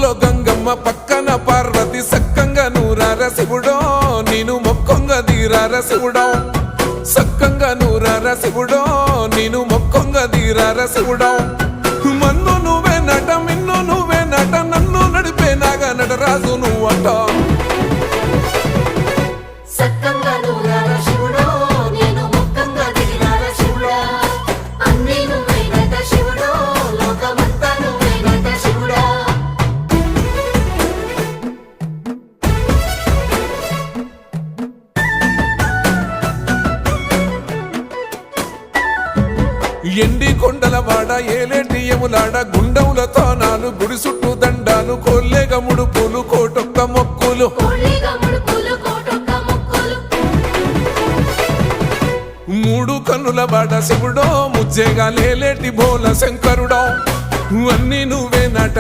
ముక్కుల్లో గంగమ్మ పక్కన పార్వతి సక్కంగా నూరార శివుడో నేను మొక్కంగా దీరార శివుడో సక్కంగా నూరార శివుడో నేను మొక్కంగా దీరార శివుడో మన్ను నువ్వే నట మిన్ను నువ్వే నట నన్ను నడిపే నాగా నటరాజు నువ్వట సక్కంగా నూరార శివుడో నేను మొక్కంగా దిగిరార శివుడా అన్నీ నువ్వేనట శివుడో లోకమంతా నువ్వేనట శివుడా ఎండి కొండల వాడ ఏలేటి యములాడ గుండములతో నాలు గుడి చుట్టూ దండాలు కొల్లేగ ముడుపులు కోటొక్క మొక్కులు కోళ్ళిగా ముడుపులు కోటొక్క మొక్కులు మూడు కన్నుల వాడ శివుడో ముజ్జేగా లేలేటి బోల శంకరుడో అన్నీ నువ్వే నట